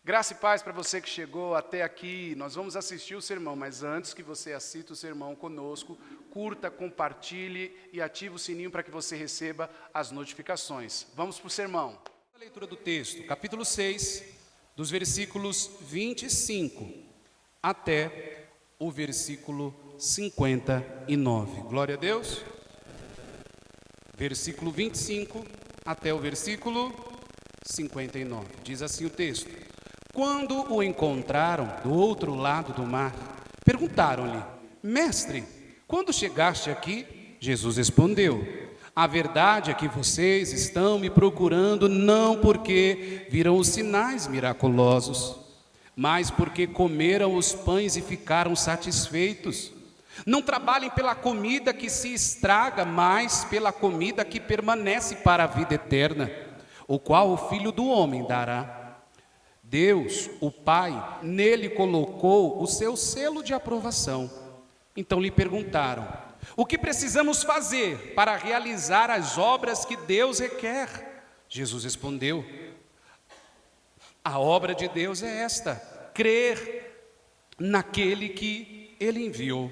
Graça e paz para você que chegou até aqui. Nós vamos assistir o sermão, mas antes que você assista o sermão conosco, curta, compartilhe e ative o sininho para que você receba as notificações. Vamos para o sermão. A leitura do texto, capítulo 6, dos versículos 25 até o versículo 59. Glória a Deus. Versículo 25 até o versículo 59. Diz assim o texto: Quando o encontraram do outro lado do mar, perguntaram-lhe: Mestre, quando chegaste aqui? Jesus respondeu: A verdade é que vocês estão me procurando não porque viram os sinais miraculosos, mas porque comeram os pães e ficaram satisfeitos. Não trabalhem pela comida que se estraga, mas pela comida que permanece para a vida eterna, o qual o Filho do Homem dará. Deus, o Pai, nele colocou o seu selo de aprovação. Então lhe perguntaram: O que precisamos fazer para realizar as obras que Deus requer? Jesus respondeu: A obra de Deus é esta, crer naquele que Ele enviou.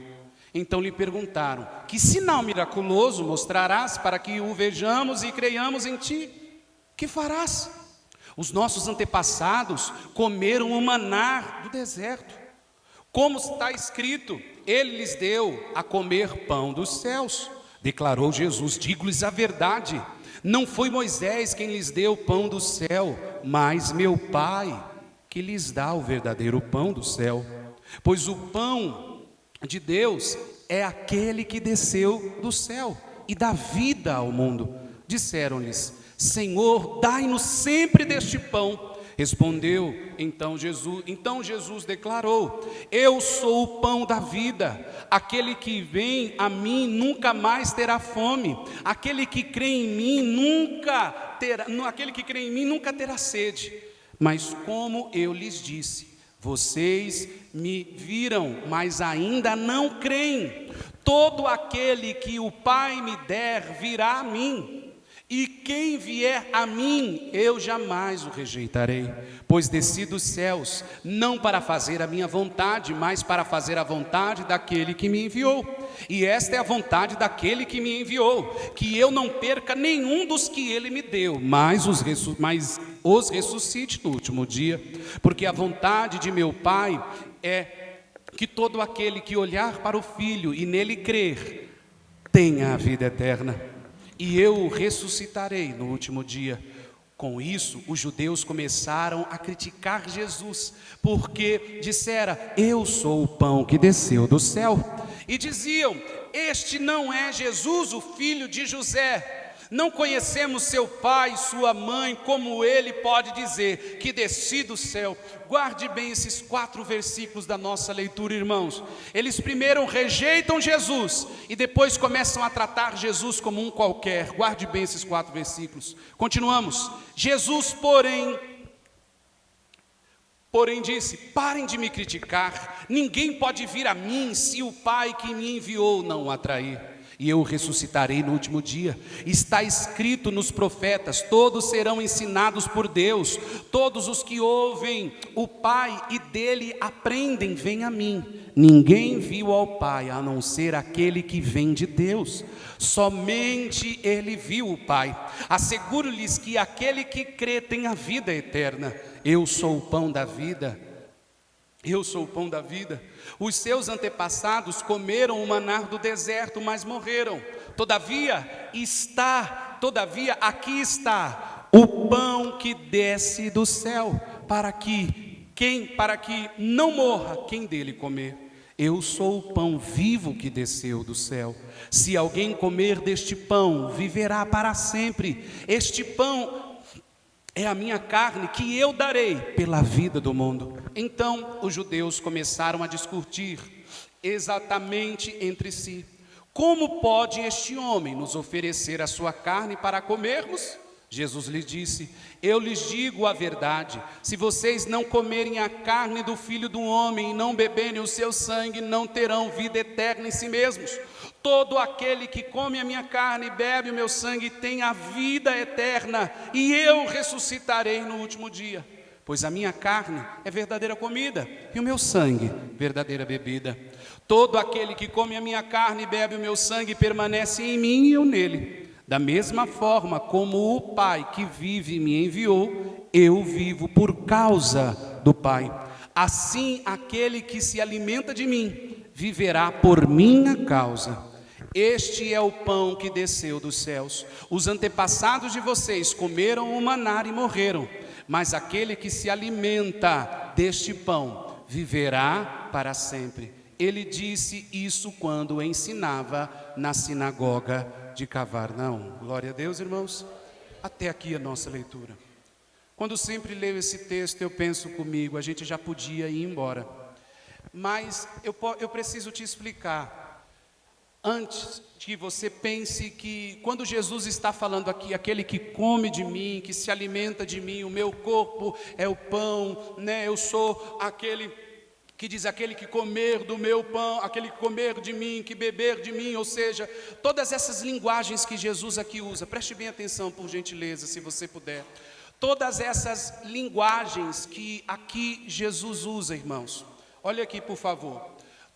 Então lhe perguntaram: Que sinal miraculoso mostrarás para que o vejamos e creiamos em ti? Que farás? Os nossos antepassados comeram o maná do deserto. Como está escrito, Ele lhes deu a comer pão dos céus. Declarou Jesus: Digo-lhes a verdade, não foi Moisés quem lhes deu o pão do céu, mas meu Pai que lhes dá o verdadeiro pão do céu. Pois o pão de Deus é aquele que desceu do céu e dá vida ao mundo. Disseram-lhes: Senhor, dai-nos sempre deste pão. Respondeu então Jesus declarou: Eu sou o pão da vida. Aquele que vem a mim nunca mais terá fome. Aquele que crê em mim nunca terá sede. Mas como eu lhes disse, vocês me viram, mas ainda não creem. Todo aquele que o Pai me der virá a mim. E quem vier a mim, eu jamais o rejeitarei, pois desci dos céus, não para fazer a minha vontade, mas para fazer a vontade daquele que me enviou. E esta é a vontade daquele que me enviou, que eu não perca nenhum dos que ele me deu, mas os ressuscite no último dia, porque a vontade de meu Pai é que todo aquele que olhar para o Filho e nele crer, tenha a vida eterna. E eu o ressuscitarei no último dia. Com isso, os judeus começaram a criticar Jesus, porque dissera: Eu sou o pão que desceu do céu. E diziam: Este não é Jesus, o filho de José? Não conhecemos seu pai e sua mãe, como ele pode dizer que desci do céu? Guarde bem esses 4 versículos da nossa leitura, irmãos. Eles primeiro rejeitam Jesus e depois começam a tratar Jesus como um qualquer. Guarde bem esses 4 versículos. Continuamos. Jesus, porém disse: Parem de me criticar. Ninguém pode vir a mim se o Pai que me enviou não o atrair. E eu o ressuscitarei no último dia. Está escrito nos profetas: todos serão ensinados por Deus. Todos os que ouvem o Pai e dele aprendem, vêm a mim. Ninguém viu ao Pai, a não ser aquele que vem de Deus. Somente ele viu o Pai. Asseguro-lhes que aquele que crê tem a vida eterna. Eu sou o pão da vida. Eu sou o pão da vida. Os seus antepassados comeram o maná do deserto, mas morreram. Todavia aqui está o pão que desce do céu, para que não morra quem dele comer. Eu sou o pão vivo que desceu do céu. Se alguém comer deste pão, viverá para sempre. Este pão é a minha carne que eu darei pela vida do mundo. Então os judeus começaram a discutir exatamente entre si: Como pode este homem nos oferecer a sua carne para comermos? Jesus lhes disse: Eu lhes digo a verdade, se vocês não comerem a carne do Filho do Homem e não beberem o seu sangue, não terão vida eterna em si mesmos. Todo aquele que come a minha carne e bebe o meu sangue tem a vida eterna, e eu ressuscitarei no último dia. pois a minha carne é verdadeira comida e o meu sangue verdadeira bebida. Todo aquele que come a minha carne e bebe o meu sangue permanece em mim e eu nele. Da mesma forma como o Pai que vive e me enviou, eu vivo por causa do Pai. Assim, aquele que se alimenta de mim, viverá por minha causa. Este é o pão que desceu dos céus. Os antepassados de vocês comeram o maná e morreram. Mas aquele que se alimenta deste pão, viverá para sempre. Ele disse isso quando ensinava na sinagoga de Cafarnaum. Glória a Deus, irmãos. Até aqui a nossa leitura. Quando sempre leio esse texto, eu penso comigo, a gente já podia ir embora. Mas eu preciso te explicar, antes que você pense que, quando Jesus está falando aqui, aquele que come de mim, que se alimenta de mim, o meu corpo é o pão, né? Eu sou aquele que diz, aquele que comer do meu pão, aquele que comer de mim, que beber de mim, ou seja, todas essas linguagens que Jesus aqui usa, preste bem atenção, por gentileza, se você puder. Todas essas linguagens que aqui Jesus usa, irmãos, olha aqui, por favor.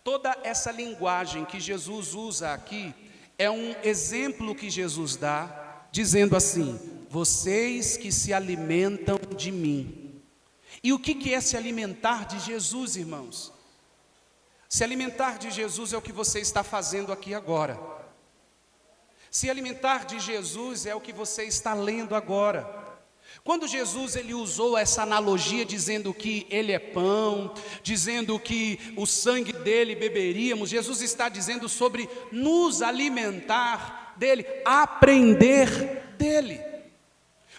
Toda essa linguagem que Jesus usa aqui é um exemplo que Jesus dá, dizendo assim: vocês que se alimentam de mim. E o que é se alimentar de Jesus, irmãos? Se alimentar de Jesus é o que você está fazendo aqui agora. Se alimentar de Jesus é o que você está lendo agora. Quando Jesus ele usou essa analogia dizendo que ele é pão, dizendo que o sangue dele beberíamos, Jesus está dizendo sobre nos alimentar dele, aprender dele.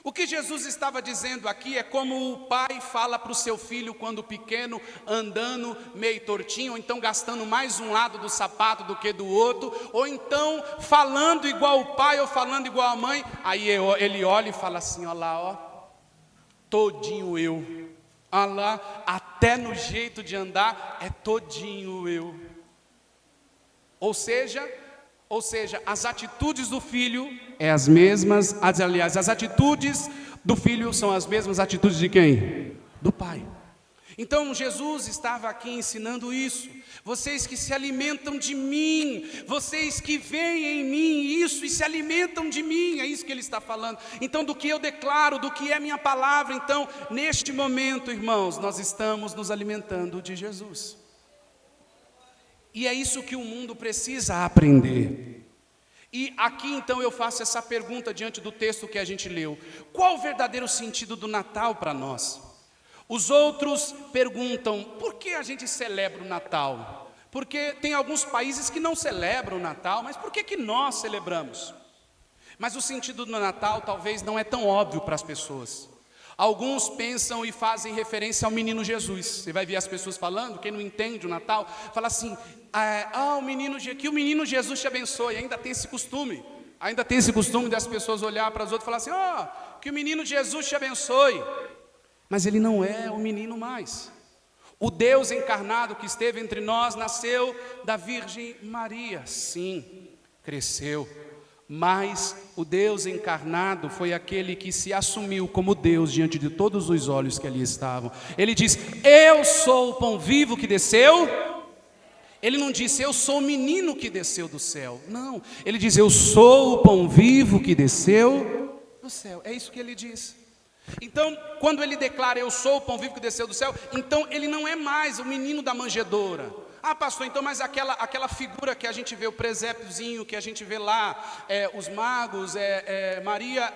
O que Jesus estava dizendo aqui é como o pai fala para o seu filho quando pequeno, andando meio tortinho, ou então gastando mais um lado do sapato do que do outro, ou então falando igual o pai ou falando igual a mãe, aí ele olha e fala assim, olha lá, ó, todinho eu, olha lá, até no jeito de andar é todinho eu. Ou seja, as atitudes do filho é as mesmas, aliás, as atitudes do filho são as mesmas atitudes de quem? Do pai. Então Jesus estava aqui ensinando isso. Vocês que se alimentam de mim, vocês que veem em mim isso e se alimentam de mim, é isso que ele está falando. Então do que eu declaro, do que é minha palavra, então neste momento, irmãos, nós estamos nos alimentando de Jesus. E é isso que o mundo precisa aprender. E aqui então eu faço essa pergunta diante do texto que a gente leu. Qual o verdadeiro sentido do Natal para nós? Os outros perguntam, por que a gente celebra o Natal? Porque tem alguns países que não celebram o Natal, mas por que nós celebramos? Mas o sentido do Natal talvez não é tão óbvio para as pessoas. Alguns pensam e fazem referência ao menino Jesus. Você vai ver as pessoas falando, quem não entende o Natal, fala assim, que o menino Jesus te abençoe. Ainda tem esse costume das pessoas olhar para os outros e falar assim, que o menino Jesus te abençoe. Mas ele não é o menino mais. O Deus encarnado que esteve entre nós nasceu da Virgem Maria. Sim, cresceu. Mas o Deus encarnado foi aquele que se assumiu como Deus diante de todos os olhos que ali estavam. Ele diz, eu sou o pão vivo que desceu. Ele não disse, eu sou o menino que desceu do céu. Não, ele diz, eu sou o pão vivo que desceu do céu. É isso que ele diz. Então, quando ele declara, eu sou o pão vivo que desceu do céu, então ele não é mais o menino da manjedoura. Pastor, então, mas aquela figura que a gente vê, o presépiozinho, que a gente vê lá, os magos, Maria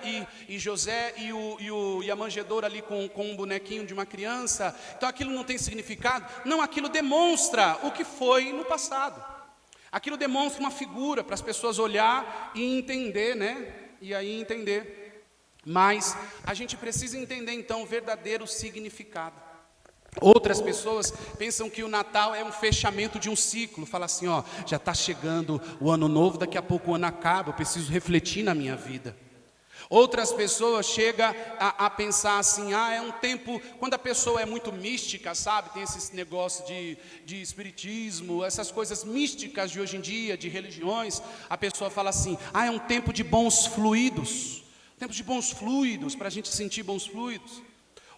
e José e a manjedoura ali com um bonequinho de uma criança, então aquilo não tem significado? Não, aquilo demonstra o que foi no passado. Aquilo demonstra uma figura para as pessoas olhar e entender, né? E aí entender. Mas a gente precisa entender então o verdadeiro significado. Outras pessoas pensam que o Natal é um fechamento de um ciclo. Fala assim, já está chegando o ano novo, daqui a pouco o ano acaba, eu preciso refletir na minha vida. Outras pessoas chegam a pensar assim, é um tempo, quando a pessoa é muito mística, sabe, tem esse negócio de espiritismo, essas coisas místicas de hoje em dia, de religiões, a pessoa fala assim, é um tempo de bons fluidos, para a gente sentir bons fluidos.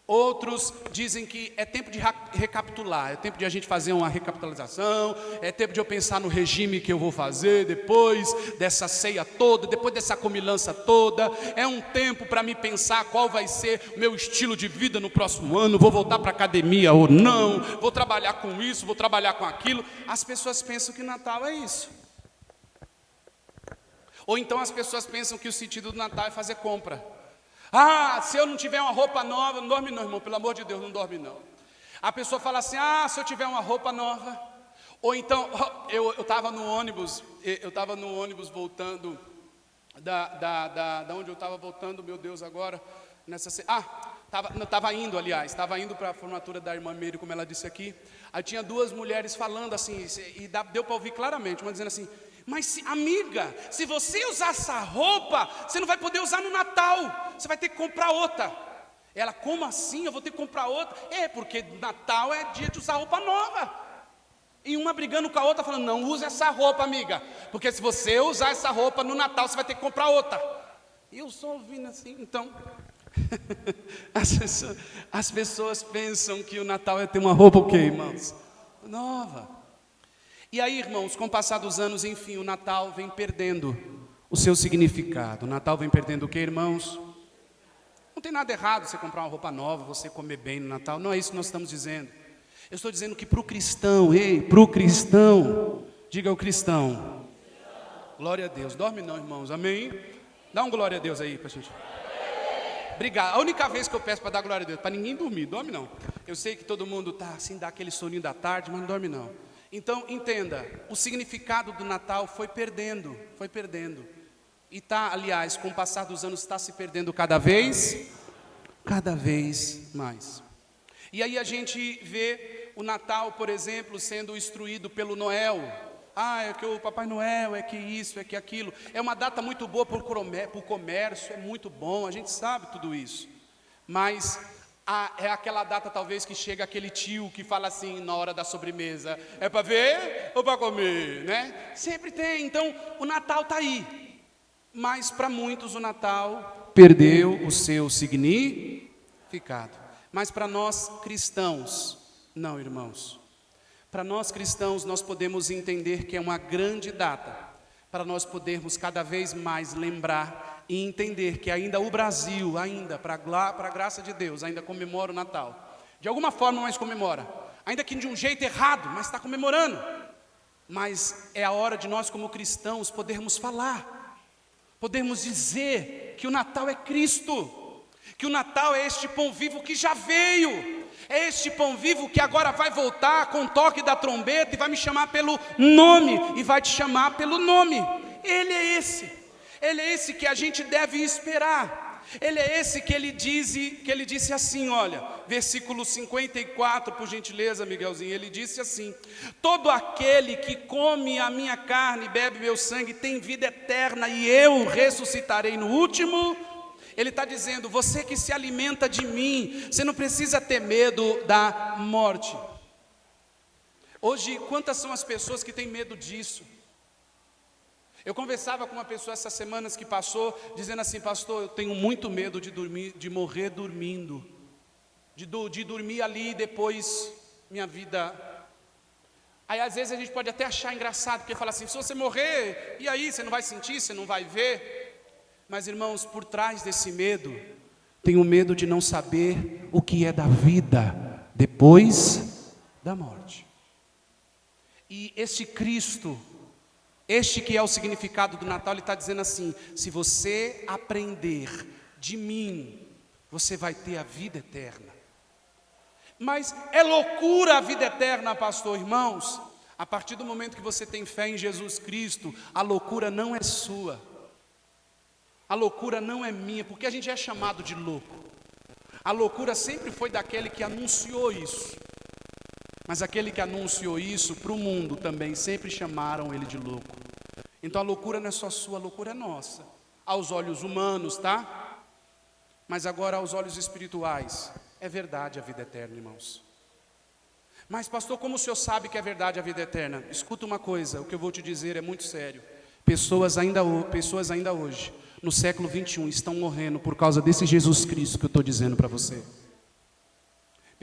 Outros dizem que é tempo de recapitular, é tempo de a gente fazer uma recapitalização, é tempo de eu pensar no regime que eu vou fazer depois dessa ceia toda, depois dessa comilança toda. É um tempo para me pensar qual vai ser o meu estilo de vida no próximo ano, vou voltar para a academia ou não, vou trabalhar com isso, vou trabalhar com aquilo. As pessoas pensam que Natal é isso. Ou então as pessoas pensam que o sentido do Natal é fazer compra. Ah, se eu não tiver uma roupa nova, não dorme não, irmão, pelo amor de Deus, não dorme não. A pessoa fala assim, se eu tiver uma roupa nova. Ou então, eu estava no ônibus voltando, da onde eu estava voltando, meu Deus, agora, estava indo para a formatura da irmã Meire, como ela disse aqui. Aí tinha duas mulheres falando assim, e deu para ouvir claramente, uma dizendo assim, mas amiga, se você usar essa roupa, você não vai poder usar no Natal, você vai ter que comprar outra. Ela, como assim? Eu vou ter que comprar outra? Porque Natal é dia de usar roupa nova. E uma brigando com a outra, falando, não use essa roupa, amiga, porque se você usar essa roupa no Natal, você vai ter que comprar outra. E eu só ouvindo assim, então... as pessoas pensam que o Natal é ter uma roupa o quê, irmãos? Nova. E aí, irmãos, com o passar dos anos, enfim, o Natal vem perdendo o seu significado. O Natal vem perdendo o quê, irmãos? Não tem nada errado você comprar uma roupa nova, você comer bem no Natal. Não é isso que nós estamos dizendo. Eu estou dizendo que para o cristão, diga o cristão. Glória a Deus. Dorme não, irmãos, amém? Dá um glória a Deus aí para a gente. Obrigado. A única vez que eu peço para dar glória a Deus, para ninguém dormir, dorme não. Eu sei que todo mundo está assim, dá aquele soninho da tarde, mas não dorme não. Então, entenda, o significado do Natal foi perdendo. E está, aliás, com o passar dos anos, está se perdendo cada vez mais. E aí a gente vê o Natal, por exemplo, sendo instruído pelo Noel. É que o Papai Noel, é que isso, é que aquilo. É uma data muito boa para o comércio, é muito bom, a gente sabe tudo isso. Mas... é aquela data talvez que chega aquele tio que fala assim na hora da sobremesa, é para ver ou para comer, né? Sempre tem, então o Natal está aí. Mas para muitos o Natal perdeu o seu significado. Mas para nós cristãos, não, irmãos. Para nós cristãos nós podemos entender que é uma grande data, para nós podermos cada vez mais lembrar e entender que ainda o Brasil, para a graça de Deus, ainda comemora o Natal. De alguma forma, mas comemora. Ainda que de um jeito errado, mas está comemorando. Mas é a hora de nós, como cristãos, podermos falar. Podermos dizer que o Natal é Cristo. Que o Natal é este pão vivo que já veio. É este pão vivo que agora vai voltar com o toque da trombeta e vai me chamar pelo nome. E vai te chamar pelo nome. Ele é esse. Ele é esse que a gente deve esperar. Ele é esse que ele disse assim, olha, versículo 54, por gentileza, Miguelzinho, ele disse assim, todo aquele que come a minha carne e bebe meu sangue tem vida eterna e eu ressuscitarei no último. Ele está dizendo, você que se alimenta de mim, você não precisa ter medo da morte. Hoje, quantas são as pessoas que têm medo disso? Eu conversava com uma pessoa essas semanas que passou, dizendo assim, pastor, eu tenho muito medo de morrer dormindo, de dormir ali e depois minha vida. Aí às vezes a gente pode até achar engraçado, porque fala assim, se você morrer, e aí, você não vai sentir, você não vai ver? Mas irmãos, por trás desse medo, tem o medo de não saber o que é da vida depois da morte. E este Cristo, este que é o significado do Natal, ele está dizendo assim, se você aprender de mim, você vai ter a vida eterna. Mas é loucura a vida eterna, pastor, irmãos. A partir do momento que você tem fé em Jesus Cristo, a loucura não é sua. A loucura não é minha, porque a gente é chamado de louco. A loucura sempre foi daquele que anunciou isso. Mas aquele que anunciou isso para o mundo também sempre chamaram ele de louco. Então a loucura não é só sua, a loucura é nossa. Aos olhos humanos, tá? Mas agora aos olhos espirituais, é verdade a vida eterna, irmãos. Mas pastor, como o senhor sabe que é verdade a vida eterna? Escuta uma coisa, o que eu vou te dizer é muito sério. Pessoas ainda hoje, no século 21, estão morrendo por causa desse Jesus Cristo que eu estou dizendo para você.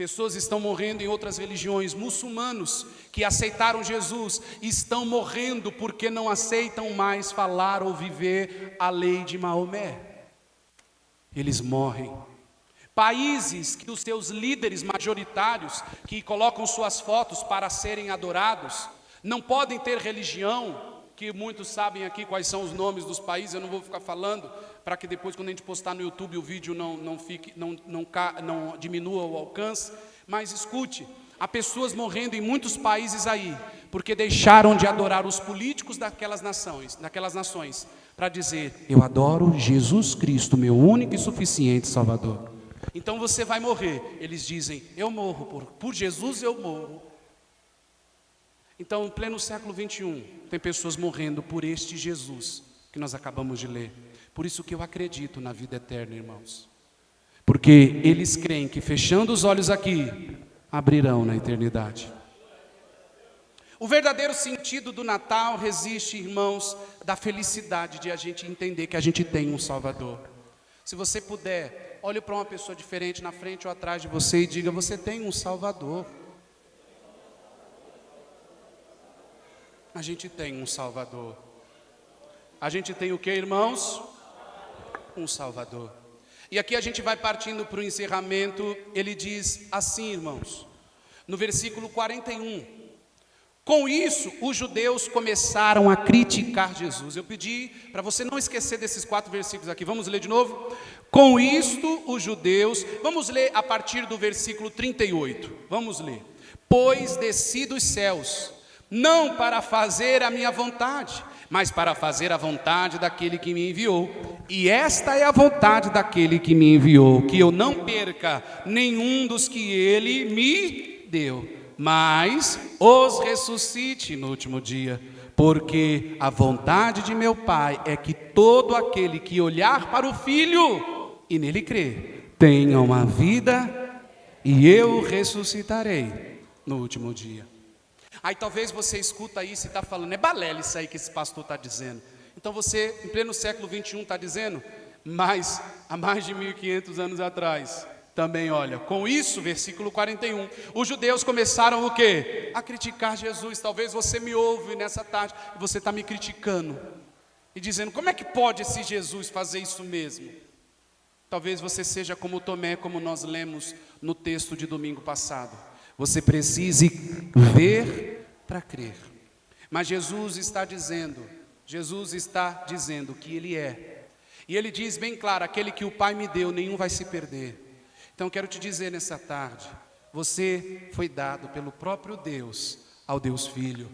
Pessoas estão morrendo em outras religiões. Muçulmanos que aceitaram Jesus estão morrendo porque não aceitam mais falar ou viver a lei de Maomé. Eles morrem. Países que os seus líderes majoritários, que colocam suas fotos para serem adorados, não podem ter religião, que muitos sabem aqui quais são os nomes dos países, eu não vou ficar falando, para que depois quando a gente postar no YouTube o vídeo não diminua o alcance, mas escute, há pessoas morrendo em muitos países aí, porque deixaram de adorar os políticos daquelas nações, para dizer, eu adoro Jesus Cristo, meu único e suficiente Salvador. Então você vai morrer, eles dizem, eu morro, por Jesus eu morro. Então, em pleno século 21, tem pessoas morrendo por este Jesus que nós acabamos de ler. Por isso que eu acredito na vida eterna, irmãos. Porque eles creem que fechando os olhos aqui, abrirão na eternidade. O verdadeiro sentido do Natal resiste, irmãos, da felicidade de a gente entender que a gente tem um Salvador. Se você puder, olhe para uma pessoa diferente na frente ou atrás de você e diga, você tem um Salvador. A gente tem um Salvador. A gente tem o que, irmãos? Um Salvador. E aqui a gente vai partindo para o encerramento. Ele diz assim, irmãos, no versículo 41. Com isso, os judeus começaram a criticar Jesus. Eu pedi para você não esquecer desses 4 versículos aqui. Vamos ler de novo? Com isto, os judeus... Vamos ler a partir do versículo 38. Vamos ler. Pois desci dos céus, não para fazer a minha vontade, mas para fazer a vontade daquele que me enviou. E esta é a vontade daquele que me enviou, que eu não perca nenhum dos que ele me deu, mas os ressuscite no último dia. Porque a vontade de meu Pai é que todo aquele que olhar para o Filho e nele crer, tenha uma vida, e eu o ressuscitarei no último dia. Aí talvez você escuta isso e está falando, é balela isso aí que esse pastor está dizendo. Então você, em pleno século 21, está dizendo, mas há mais de 1500 anos atrás, também olha, com isso, versículo 41, os judeus começaram o quê? A criticar Jesus. Talvez você me ouve nessa tarde e você está me criticando e dizendo, como é que pode esse Jesus fazer isso mesmo? Talvez você seja como Tomé, como nós lemos no texto de domingo passado. Você precise ver para crer. Mas Jesus está dizendo que Ele é. E Ele diz bem claro, aquele que o Pai me deu, nenhum vai se perder. Então quero te dizer nessa tarde, você foi dado pelo próprio Deus, ao Deus Filho,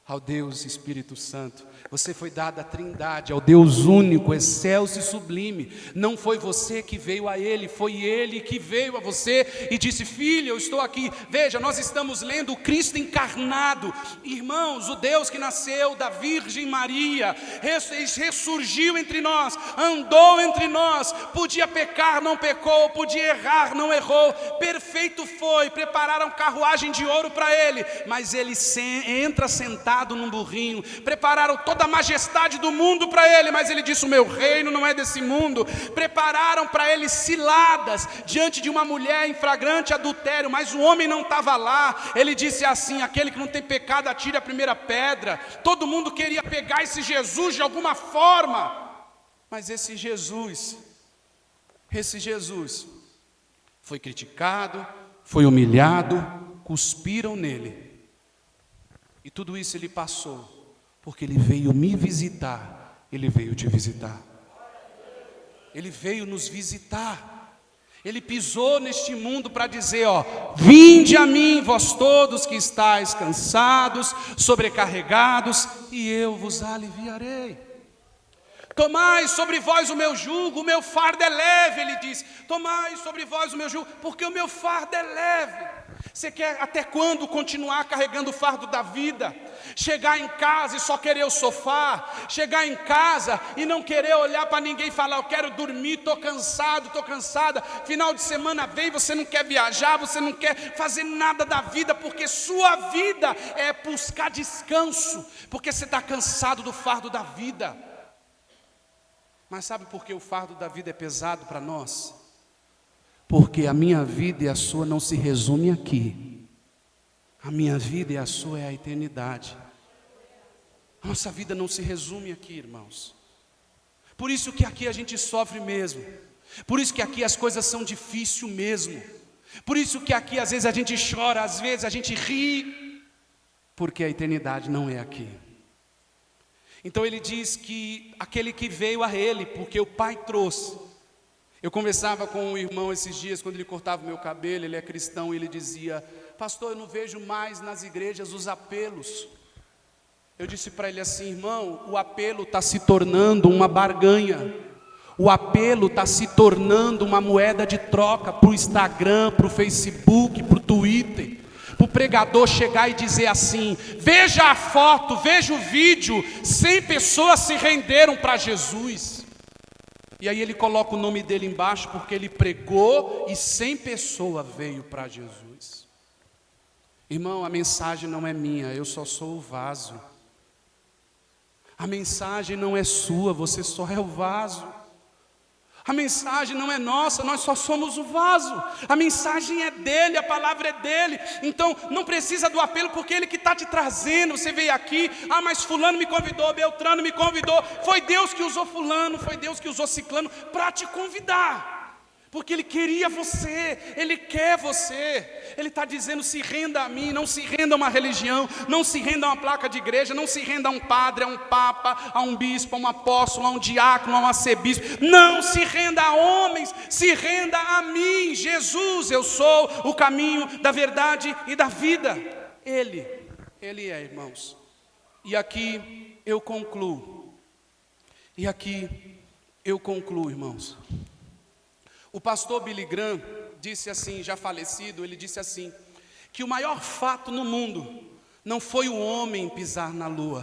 ao Deus Espírito Santo. Você foi dado à Trindade, ao Deus único, excelso e sublime. Não foi você que veio a Ele, foi Ele que veio a você e disse, filho, eu estou aqui. Veja, nós estamos lendo o Cristo encarnado. Irmãos, o Deus que nasceu da Virgem Maria, ressurgiu entre nós, andou entre nós, podia pecar, não pecou, podia errar, não errou, perfeito foi, prepararam carruagem de ouro para Ele, mas Ele entra sentado num burrinho, prepararam toda a majestade do mundo para Ele, mas Ele disse, o meu reino não é desse mundo. Prepararam para Ele ciladas, diante de uma mulher em flagrante adultério, mas o homem não estava lá. Ele disse assim, aquele que não tem pecado atire a primeira pedra. Todo mundo queria pegar esse Jesus de alguma forma, mas esse Jesus foi criticado, foi humilhado, cuspiram nele, e tudo isso Ele passou, porque Ele veio me visitar, Ele veio te visitar. Ele veio nos visitar. Ele pisou neste mundo para dizer, vinde a mim, vós todos que estáis cansados, sobrecarregados, e eu vos aliviarei. Tomai sobre vós o meu jugo, o meu fardo é leve, Ele diz. Tomai sobre vós o meu jugo, porque o meu fardo é leve. Você quer até quando continuar carregando o fardo da vida? Chegar em casa e só querer o sofá? Chegar em casa e não querer olhar para ninguém e falar, eu quero dormir, estou cansado, estou cansada. Final de semana vem, você não quer viajar, você não quer fazer nada da vida, porque sua vida é buscar descanso, porque você está cansado do fardo da vida. Mas sabe por que o fardo da vida é pesado para nós? Porque a minha vida e a sua não se resume aqui. A minha vida e a sua é a eternidade. A nossa vida não se resume aqui, irmãos. Por isso que aqui a gente sofre mesmo. Por isso que aqui as coisas são difíceis mesmo. Por isso que aqui às vezes a gente chora, às vezes a gente ri. Porque a eternidade não é aqui. Então ele diz que aquele que veio a ele, porque o Pai trouxe. Eu conversava com um irmão esses dias, quando ele cortava o meu cabelo, ele é cristão, e ele dizia: pastor, eu não vejo mais nas igrejas os apelos. Eu disse para ele assim: irmão, o apelo está se tornando uma barganha. O apelo está se tornando uma moeda de troca para o Instagram, para o Facebook, para o Twitter. Para o pregador chegar e dizer assim: veja a foto, veja o vídeo, 100 pessoas se renderam para Jesus. E aí ele coloca o nome dele embaixo, porque ele pregou e 100 pessoas veio para Jesus. Irmão, a mensagem não é minha, eu só sou o vaso. A mensagem não é sua, você só é o vaso. A mensagem não é nossa, nós só somos o vaso. A mensagem é dele, a palavra é dele. Então não precisa do apelo, porque ele que está te trazendo. Você veio aqui, mas fulano me convidou, Beltrano me convidou. Foi Deus que usou fulano, foi Deus que usou ciclano para te convidar. Porque Ele queria você, Ele quer você. Ele está dizendo: se renda a mim, não se renda a uma religião, não se renda a uma placa de igreja, não se renda a um padre, a um papa, a um bispo, a um apóstolo, a um diácono, a um arcebispo. Não se renda a homens, se renda a mim, Jesus. Eu sou o caminho da verdade e da vida. Ele é, irmãos. E aqui eu concluo, irmãos. O pastor Billy Graham disse assim, já falecido, ele disse assim, que o maior fato no mundo não foi o homem pisar na lua,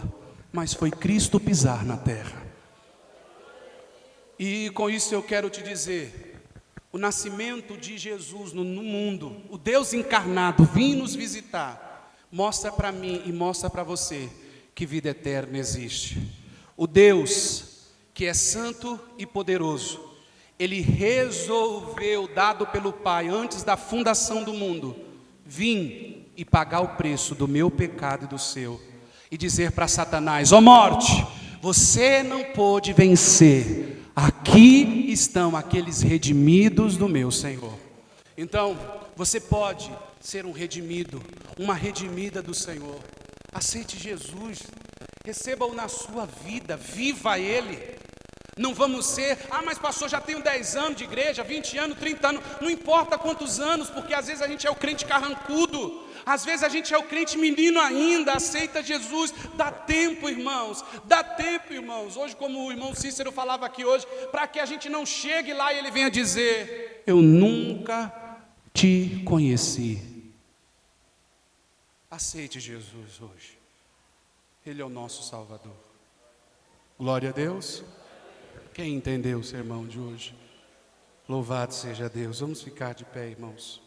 mas foi Cristo pisar na terra. E com isso eu quero te dizer, o nascimento de Jesus no mundo, o Deus encarnado vir nos visitar, mostra para mim e mostra para você que vida eterna existe. O Deus que é santo e poderoso, Ele resolveu, dado pelo Pai, antes da fundação do mundo, vir e pagar o preço do meu pecado e do seu, e dizer para Satanás: ó morte, você não pôde vencer, aqui estão aqueles redimidos do meu Senhor. Então, você pode ser um redimido, uma redimida do Senhor. Aceite Jesus, receba-o na sua vida, viva Ele. Não vamos ser: mas pastor, já tenho 10 anos de igreja, 20 anos, 30 anos, não importa quantos anos, porque às vezes a gente é o crente carrancudo, às vezes a gente é o crente menino ainda. Aceita Jesus, dá tempo, irmãos, hoje, como o irmão Cícero falava aqui hoje, para que a gente não chegue lá e ele venha dizer: eu nunca te conheci. Aceite Jesus hoje, Ele é o nosso Salvador. Glória a Deus. Quem entendeu o sermão de hoje? Louvado seja Deus. Vamos ficar de pé, irmãos.